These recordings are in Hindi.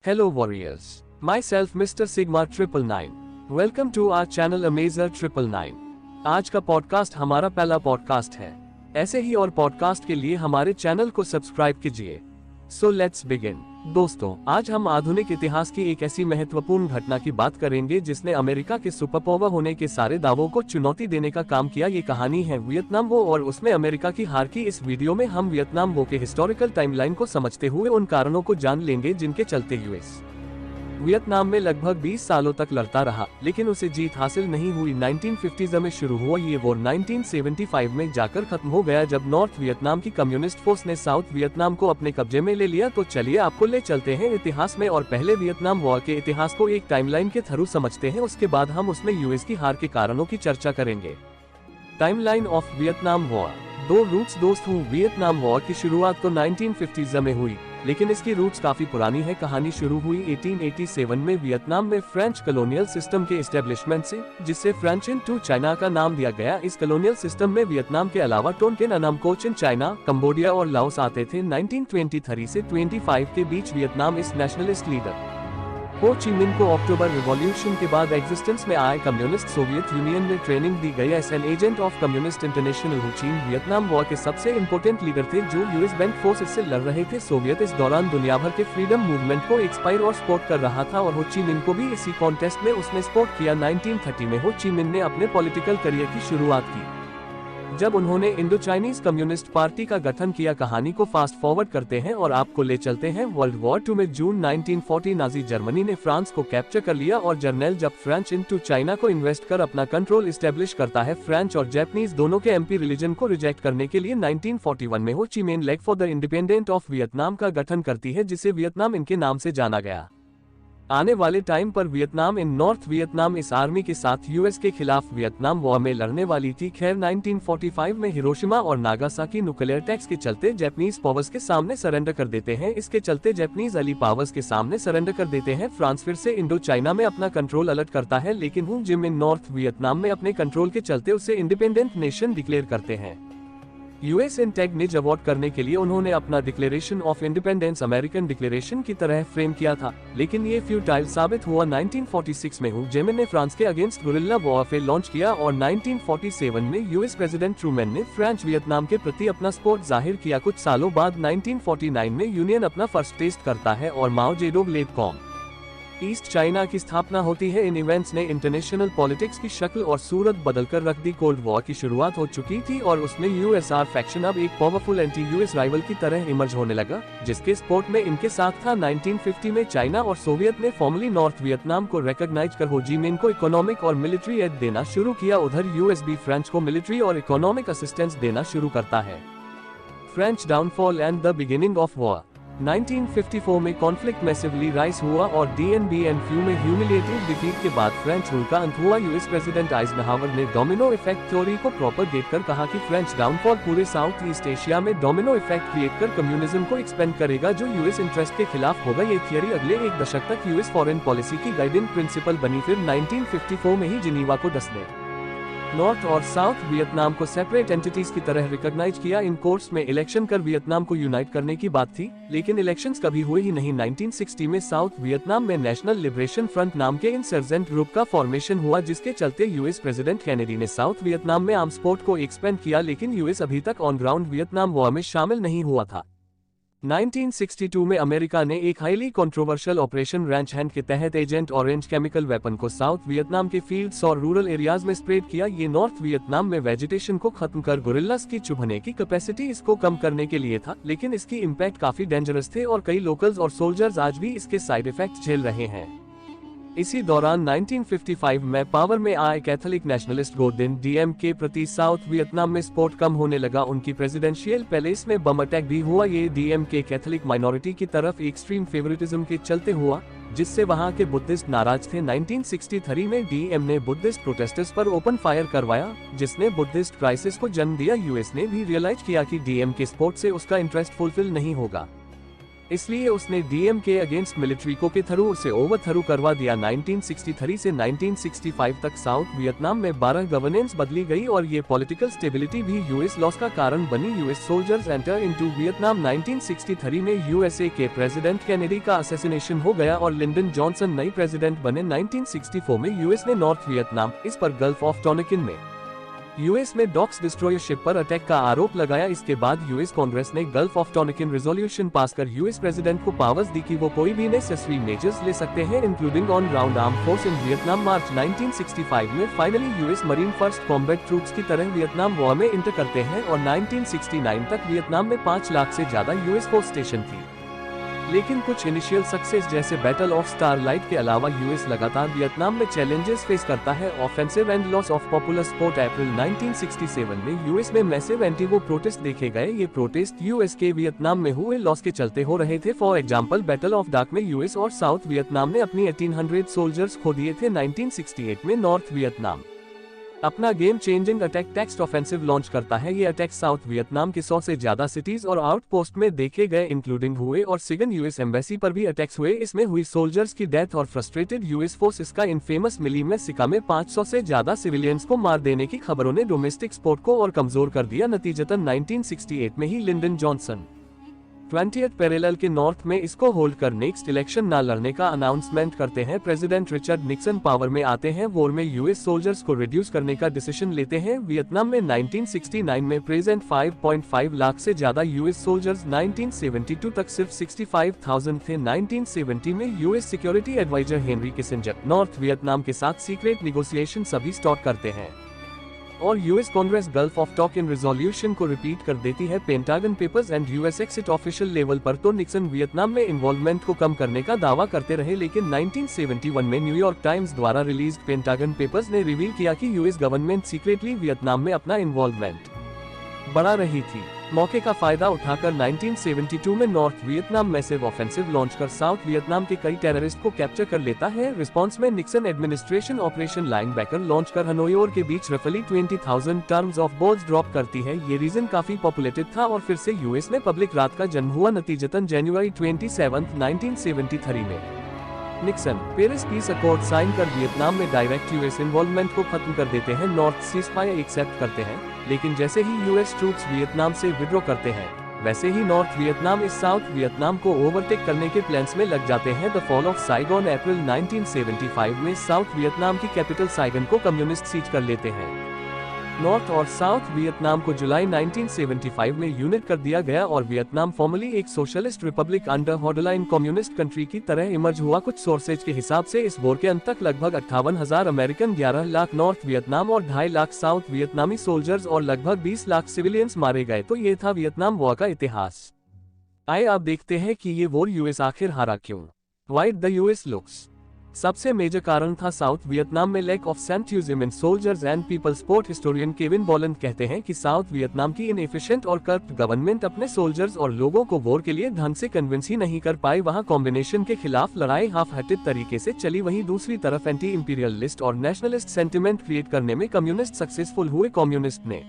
Hello warriors. Myself Mr. Sigma 999. Welcome to our channel Amazer 999. आज का पॉडकास्ट हमारा पहला पॉडकास्ट है। ऐसे ही और पॉडकास्ट के लिए हमारे चैनल को सब्सक्राइब कीजिए। So let's begin. दोस्तों, आज हम आधुनिक इतिहास की एक ऐसी महत्वपूर्ण घटना की बात करेंगे जिसने अमेरिका के सुपरपावर होने के सारे दावों को चुनौती देने का काम किया। ये कहानी है वियतनाम वॉर और उसमें अमेरिका की हार की। इस वीडियो में हम वियतनाम वॉर के हिस्टोरिकल टाइमलाइन को समझते हुए उन कारणों को जान लेंगे जिनके चलते यूएस वियतनाम में लगभग 20 सालों तक लड़ता रहा, लेकिन उसे जीत हासिल नहीं हुई। 1950s में शुरू हुआ ये वॉर 1975 में जाकर खत्म हो गया जब नॉर्थ वियतनाम की कम्युनिस्ट फोर्स ने साउथ वियतनाम को अपने कब्जे में ले लिया। तो चलिए आपको ले चलते हैं इतिहास में और पहले वियतनाम वॉर के इतिहास को एक टाइमलाइन के थ्रू समझते हैं। उसके बाद हम उसमें यूएस की हार के कारणों की चर्चा करेंगे। Timeline of Vietnam war. दो रूट्स दोस्तों, वियतनाम वॉर की शुरुआत तो 1950s में हुई, लेकिन इसकी रूट्स काफी पुरानी है। कहानी शुरू हुई 1887 में वियतनाम में फ्रेंच कॉलोनियल सिस्टम के एस्टेब्लिशमेंट से, जिससे फ्रेंच इन टू चाइना का नाम दिया गया। इस कॉलोनियल सिस्टम में वियतनाम के अलावा टोनकेन, अनाम, कोचिन, चाइना, कंबोडिया और लाओस आते थे। 1923 से 25 के बीच वियतनाम इस नेशनलिस्ट लीडर हो ची मिन को अक्टूबर रिवॉल्यूशन के बाद एग्जिस्टेंस में आए कम्युनिस्ट सोवियत यूनियन में ट्रेनिंग दी गई as an agent of Communist International. Ho Chi Vietnam war के सबसे इम्पोर्टेंट लीडर थे जो यूएस बैंक फोर्सेस से लड़ रहे थे। सोवियत इस दौरान दुनिया भर के फ्रीडम मूवमेंट को एक्सपायर और सपोर्ट कर रहा था और हो ची मिन को भी इसी कॉन्टेस्ट में उसने सपोर्ट किया। 1930 में हो ची मिन ने अपने पॉलिटिकल करियर की शुरुआत की जब उन्होंने इंडो चाइनीज कम्युनिस्ट पार्टी का गठन किया। कहानी को फास्ट फॉरवर्ड करते हैं और आपको ले चलते हैं वर्ल्ड वॉर 2 में। जून 1940 नाजी जर्मनी ने फ्रांस को कैप्चर कर लिया और जर्नल जब फ्रेंच इनटू चाइना को इन्वेस्ट कर अपना कंट्रोल इस्टेब्लिश करता है। फ्रेंच और जापानीज दोनों के एमपी रिलीजन को रिजेक्ट करने के लिए 1941 में हो ची मिन league for the independent of Vietnam का गठन करती है, जिसे वियतनाम इनके नाम से जाना गया। आने वाले टाइम पर वियतनाम इन नॉर्थ वियतनाम इस आर्मी के साथ यूएस के खिलाफ वियतनाम वॉर में लड़ने वाली थी। खैर 1945 में हिरोशिमा और नागासाकी न्यूक्लियर टैक्स के चलते जापानीज पावर्स के सामने सरेंडर कर देते हैं। इसके चलते जापानीज अली पावर्स के सामने सरेंडर कर देते हैं। फ्रांस फिर से इंडो चाइना में अपना कंट्रोल अलर्ट करता है, लेकिन हो ची मिन नॉर्थ वियतनाम में अपने कंट्रोल के चलते उसे इंडिपेंडेंट नेशन डिक्लेयर करते हैं। यूएस इन टैग अवार्ड करने के लिए उन्होंने अपना declaration of independence American declaration की तरह फ्रेम किया था, लेकिन ये फ्यूटाइल साबित हुआ। 1946 में हो ची मिन ने फ्रांस के अगेंस्ट गुरिल्ला वॉरफेयर लॉन्च किया और 1947 में यूएस प्रेसिडेंट ट्रूमैन ने फ्रेंच वियतनाम के प्रति अपना सपोर्ट जाहिर किया। कुछ सालों बाद 1949 में यूनियन अपना फर्स्ट टेस्ट करता है और Mao Zedong led communist China की स्थापना होती है। इन इवेंट्स ने इंटरनेशनल पॉलिटिक्स की शक्ल और सूरत बदलकर रख दी। कोल्ड वॉर की शुरुआत हो चुकी थी और उसमें यूएसआर फैक्शन अब एक पावरफुल एंटी यूएस राइवल की तरह इमर्ज होने लगा, जिसके सपोर्ट में इनके साथ था। 1950 में चाइना और सोवियत ने फॉर्मली नॉर्थ वियतनाम को रिकॉग्नाइज कर हो ची मिन को इकोनॉमिक और मिलिट्री एड देना शुरू किया। उधर यूएस भी फ्रेंच को मिलिट्री और इकोनॉमिक असिस्टेंस देना शुरू करता है। French downfall and the beginning of war. 1954 में कॉन्फ्लिक्ट मैसिवली राइज हुआ और Dien Bien Phu में ह्यूमिलिएटिंग डिफीट के बाद फ्रेंच रूल का अंत हुआ। यूएस प्रेसिडेंट आइजनहावर ने डोमिनो इफेक्ट थ्योरी को प्रोपेगेट कर कहा कि फ्रेंच डाउनफॉल पूरे साउथ ईस्ट एशिया में डोमिनो इफेक्ट क्रिएट कर कम्युनिज्म को एक्सपेंड करेगा जो यूएस इंटरेस्ट के खिलाफ होगा। ये थियरी अगले एक दशक तक यूएस फॉरेन पॉलिसी की गाइडिंग प्रिंसिपल बनी। फिर 1954 में ही जिनीवा को डसने नॉर्थ और साउथ वियतनाम को सेपरेट एंटिटीज की तरह रिकॉग्नाइज किया। इन कोर्स में इलेक्शन कर वियतनाम को यूनाइट करने की बात थी, लेकिन इलेक्शंस कभी हुए ही नहीं। 1960 में साउथ वियतनाम में नेशनल लिबरेशन फ्रंट नाम के इंसर्जेंट ग्रुप का फॉर्मेशन हुआ, जिसके चलते यूएस प्रेसिडेंट केनेडी ने साउथ वियतनाम में आर्म सपोर्ट को एक्सपेंड किया, लेकिन यूएस अभी तक ऑन ग्राउंड वियतनाम वॉर में शामिल नहीं हुआ था। 1962 में अमेरिका ने एक highly controversial operation ranch hand के तहत एजेंट ऑरेंज केमिकल वेपन को साउथ वियतनाम के फील्ड्स और रूरल एरियाज में स्प्रेड किया। ये नॉर्थ वियतनाम में वेजिटेशन को खत्म कर गुरिल्लास की चुभने की कैपेसिटी इसको कम करने के लिए था, लेकिन इसकी इम्पैक्ट काफी डेंजरस थे और कई लोकल्स और सोल्जर्स आज भी इसके साइड इफेक्ट झेल रहे हैं। इसी दौरान 1955 में पावर में आए कैथोलिक नेशनलिस्ट गो दिन डीएम के प्रति साउथ वियतनाम में सपोर्ट कम होने लगा। उनकी प्रेसिडेंशियल पैलेस में बम अटैक भी हुआ। ये डीएम के कैथोलिक माइनॉरिटी की तरफ एक्सट्रीम फेवरेटिज्म के चलते हुआ, जिससे वहां के बुद्धिस्ट नाराज थे। 1963 में डीएम ने बुद्धिस्ट प्रोटेस्टर्स पर ओपन फायर करवाया, जिसने बुद्धिस्ट क्राइसिस को जन्म दिया। यूएस ने भी रियलाइज किया कि डीएम के सपोर्ट से उसका इंटरेस्ट फुलफिल नहीं होगा। इसलिए उसने डीएम के अगेंस्ट मिलिट्री को के थ्रू उसे ओवरथ्रो करवा दिया। 1963 से 1965 तक साउथ वियतनाम में 12 गवर्नेंस बदली गई और ये पॉलिटिकल स्टेबिलिटी भी यूएस लॉस का कारण बनी। US soldiers enter into Vietnam. 1963 में यूएसए के प्रेसिडेंट केनेडी का असैसिनेशन हो गया और लिंडन जॉनसन नई प्रेसिडेंट बने। 1964 में यूएस ने नॉर्थ वियतनाम, इस पर गल्फ ऑफ टोनकिन में यूएस में डॉक्स डिस्ट्रॉयर शिप पर अटैक का आरोप लगाया। इसके बाद यूएस कांग्रेस ने Gulf of Tonkin resolution pass कर यूएस प्रेसिडेंट को पावर्स दी कि वो कोई भी नेसेसरी मेजर्स ले सकते हैं including on ground arm force in Vietnam. March 1965 में finally US marine first combat troops की तरह वियतनाम वॉर में इंटर करते हैं और 1969 तक वियतनाम में 5 लाख से ज्यादा यूएस फोर्स स्टेशन थी। लेकिन कुछ इनिशियल सक्सेस जैसे बैटल ऑफ स्टारलाइट के अलावा यूएस लगातार वियतनाम में चैलेंजेस फेस करता है। Offensive and loss of popular support. April 1967 में यूएस में मैसिव एंटी वॉर प्रोटेस्ट देखे गए। ये प्रोटेस्ट यूएस के वियतनाम में हुए लॉस के चलते हो रहे थे। फॉर एग्जांपल बैटल ऑफ डाक में यूएस और साउथ वियतनाम ने अपनी 1800 सोल्जर्स खो दिए थे। 1968 में नॉर्थ वियतनाम अपना game changing attack text offensive launch करता है। ये अटैक साउथ वियतनाम के 100 से ज्यादा सिटीज और आउटपोस्ट में देखे गए इंक्लूडिंग हुए और सिगन यूएस एम्बेसी पर भी अटैक्स हुए। इसमें हुई सोल्जर्स की डेथ और फ्रस्ट्रेटेड यूएस फोर्स। इसका इनफेमस मिली में सिका में 500 से ज्यादा सिविलियंस को मार देने की खबरों ने डोमेस्टिक सपोर्ट को और कमजोर कर दिया। नतीजतन 1968 में ही लिंडन जॉनसन 20th पैरेलल के नॉर्थ में इसको होल्ड कर नेक्स्ट इलेक्शन ना लड़ने का अनाउंसमेंट करते हैं। प्रेसिडेंट रिचर्ड निक्सन पावर में आते हैं। वॉर में यूएस सोल्जर्स को रिड्यूस करने का डिसीजन लेते हैं। वियतनाम में 1969 में प्रेजेंट 5.5 लाख से ज्यादा यूएस सोल्जर्स। 1972 तक सिर्फ 65,000 थे। 1970 में US security adviser Henry Kissinger North Vietnam के साथ सीक्रेट निगोसिएशन सभी स्टार्ट करते हैं और US Congress Gulf of Tonkin resolution को रिपीट कर देती है। Pentagon papers and US exit official level पर तो निक्सन वियतनाम में इन्वॉल्वमेंट को कम करने का दावा करते रहे, लेकिन 1971 में न्यूयॉर्क टाइम्स द्वारा रिलीज्ड पेंटागन पेपर्स ने रिवील किया कि यूएस गवर्नमेंट सीक्रेटली वियतनाम में अपना इन्वॉल्वमेंट बढ़ा रही थी। मौके का फायदा उठाकर 1972 में north Vietnam massive offensive launch कर साउथ वियतनाम के कई टेररिस्ट को कैप्चर कर लेता है। रिस्पांस में Nixon administration operation linebacker launch कर हनोई और के बीच रफली 20,000 टर्म्स ऑफ बोल्स ड्रॉप करती है। ये रीजन काफी पॉपुलेटेड था और फिर से यूएस में पब्लिक रात का जन्म हुआ। नतीजतन जनवरी 27, 1973 में Nixon Paris peace accord sign कर वियतनाम में डायरेक्ट यूएस इन्वॉल्वमेंट को खत्म कर देते हैं। नॉर्थ सीज़फायर एक्सेप्ट करते हैं, लेकिन जैसे ही यूएस ट्रूप्स वियतनाम से विड्रॉ करते हैं वैसे ही नॉर्थ वियतनाम इस साउथ वियतनाम को ओवरटेक करने के प्लान्स में लग जाते हैं। The fall of Saigon. April 1975 में साउथ वियतनाम की कैपिटल साइगन को कम्युनिस्ट सीज कर लेते हैं। नॉर्थ और साउथ वियतनाम को जुलाई 1975 में यूनिट कर दिया गया और वियतनाम फॉर्मली एक socialist republic under hardline communist country की तरह इमर्ज हुआ। कुछ सोर्सेज के हिसाब से इस वॉर के अंत तक लगभग 58,000 अमेरिकन, 11 लाख नॉर्थ वियतनाम और 2.5 लाख साउथ वियतनामी सोल्जर्स और लगभग 20 लाख सिविलियंस मारे गए। तो ये था वियतनाम वॉर का इतिहास। आइए अब देखते हैं कि ये वॉर यूएस आखिर हारा क्यों। Why the US looks. सबसे मेजर कारण था साउथ वियतनाम में lack of enthusiasm in soldiers and people. Sport historian Kevin Boylan कहते हैं कि साउथ वियतनाम की इनएफिशिएंट और करप्ट गवर्नमेंट अपने सोल्जर्स और लोगों को वॉर के लिए ढंग से कन्विंस ही नहीं कर पाई। वहां कॉम्बिनेशन के खिलाफ लड़ाई हाफ हार्टेड तरीके से चली, वहीं दूसरी तरफ एंटी इंपीरियलिस्ट और नेशनलिस्ट सेंटिमेंट क्रिएट करने में कम्युनिस्ट सक्सेसफुल हुए। कम्युनिस्ट ने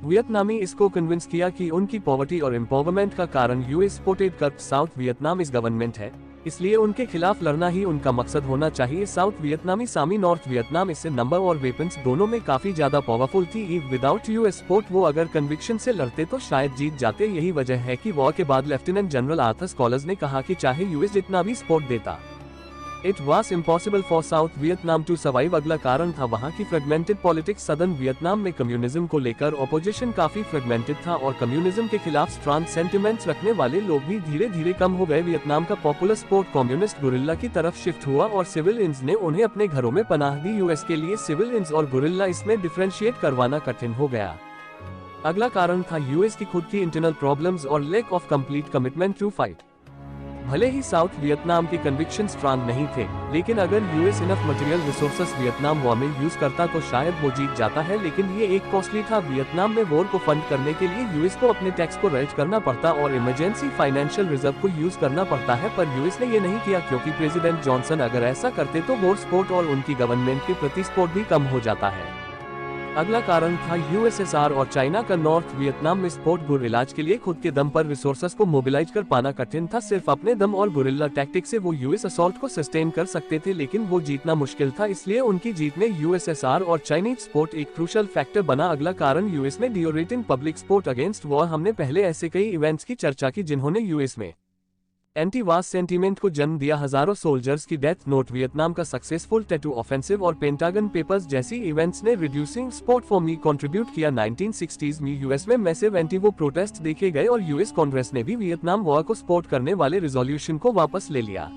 वियतनामी इसको कन्विंस किया कि उनकी पॉवर्टी और एम्पावरमेंट का कारण US supported corrupt south Vietnamese government है, इसलिए उनके खिलाफ लड़ना ही उनका मकसद होना चाहिए। साउथ वियतनामी सामी नॉर्थ वियतनाम इससे नंबर और वेपन्स दोनों में काफी ज्यादा पावरफुल थी। विदाउट यूएस सपोर्ट वो अगर कन्विक्शन से लड़ते तो शायद जीत जाते। यही वजह है कि वॉर के बाद लेफ्टिनेंट जनरल आर्थर स्कॉलर्स ने कहा कि चाहे यूएस जितना भी सपोर्ट देता, it was impossible for South Vietnam to survive. अगला कारण था वहाँ की फ्रेगमेंटेड पॉलिटिक्स। सदर्न वियतनाम में कम्युनिज्म को लेकर ऑपोजिशन काफी फ्रेगमेंटेड था और कम्युनिज्म के खिलाफ स्ट्रॉन्ग सेंटिमेंट्स रखने वाले लोग भी धीरे धीरे कम हो गए। वियतनाम का पॉपुलर सपोर्ट कम्युनिस्ट गुरिल्ला की तरफ शिफ्ट हुआ और सिविलियंस ने उन्हें अपने घरों में पनाह दी। यूएस के लिए सिविलियंस और गुरिल्ला इसमें डिफरेंशिएट करवाना कठिन हो गया। अगला कारण था यूएस की खुद की इंटरनल प्रॉब्लम्स और lack of complete commitment to fight. भले ही साउथ वियतनाम के कन्विक्शन स्ट्रॉन्ग नहीं थे, लेकिन अगर US enough material resources Vietnam war में यूज करता तो शायद वो जीत जाता है, लेकिन ये एक कॉस्टली था। वियतनाम में वॉर को फंड करने के लिए यूएस को अपने टैक्स को रेज करना पड़ता और इमरजेंसी फाइनेंशियल रिजर्व को यूज करना पड़ता है, पर यूएस ने ये नहीं किया क्योंकि प्रेसिडेंट जॉनसन अगर ऐसा करते तो वॉर सपोर्ट और उनकी गवर्नमेंट के प्रति सपोर्ट भी कम हो जाता है। अगला कारण था यूएसएसआर और चाइना का नॉर्थ वियतनाम में स्पोर्ट गुर इलाज के लिए खुद के दम पर रिसोर्सेस को मोबिलाइज कर पाना कठिन था। सिर्फ अपने दम और गुरिल्ला टैक्टिक से वो यूएस असॉल्ट को सस्टेन कर सकते थे, लेकिन वो जीतना मुश्किल था। इसलिए उनकी जीत में यूएसएसआर और चाइनीज स्पोर्ट एक क्रूशल फैक्टर बना। अगला कारण यूएस में डिओरेटिंग पब्लिक स्पोर्ट अगेंस्ट वॉर। हमने पहले ऐसे कई इवेंट्स की चर्चा की जिन्होंने यूएस में एंटी वार सेंटीमेंट को जन्म दिया। हजारों सोल्जर्स की डेथ नोट, वियतनाम का सक्सेसफुल टैटू ऑफेंसिव और पेंटागन पेपर्स जैसी इवेंट्स ने reducing sport for me contribute किया। 1960s में यूएस में मैसिव एंटी वो प्रोटेस्ट देखे गए और यूएस कांग्रेस ने भी वियतनाम वॉर को सपोर्ट करने वाले रिजोल्यूशन को वापस ले लिया।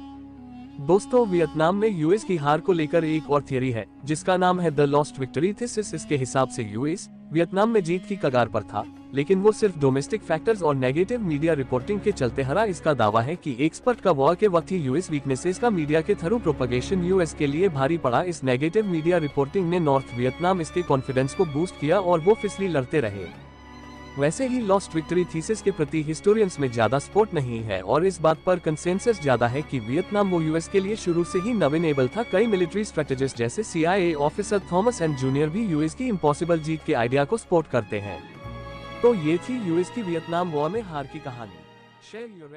दोस्तों, वियतनाम में यूएस की हार को लेकर एक और थियरी है जिसका नाम है द लॉस्ट विक्ट्री थीसिस। इसके हिसाब से यूएस वियतनाम में जीत की कगार पर था, लेकिन वो सिर्फ डोमेस्टिक फैक्टर्स और नेगेटिव मीडिया रिपोर्टिंग के चलते हरा। इसका दावा है कि एक्सपर्ट का वॉर के वक्त ही यूएस वीकनेसेस का मीडिया के थ्रू प्रोपगेशन यूएस के लिए भारी पड़ा। इस नेगेटिव मीडिया रिपोर्टिंग ने नॉर्थ वियतनाम इसके कॉन्फिडेंस को बूस्ट किया और वो फिसली लड़ते रहे। वैसे ही लॉस्ट विक्ट्री थीसिस के प्रति हिस्टोरियंस में ज्यादा सपोर्ट नहीं है और इस बात पर कंसेंसस ज्यादा है कि वियतनाम वो यूएस के लिए शुरू से ही नविनेबल था। कई मिलिट्री स्ट्रेटेजिस्ट जैसे CIA officer Thomas and junior भी यूएस की इम्पॉसिबल जीत के आइडिया को सपोर्ट करते हैं। तो ये थी यूएस की वियतनाम वॉर में हार की कहानी। Share your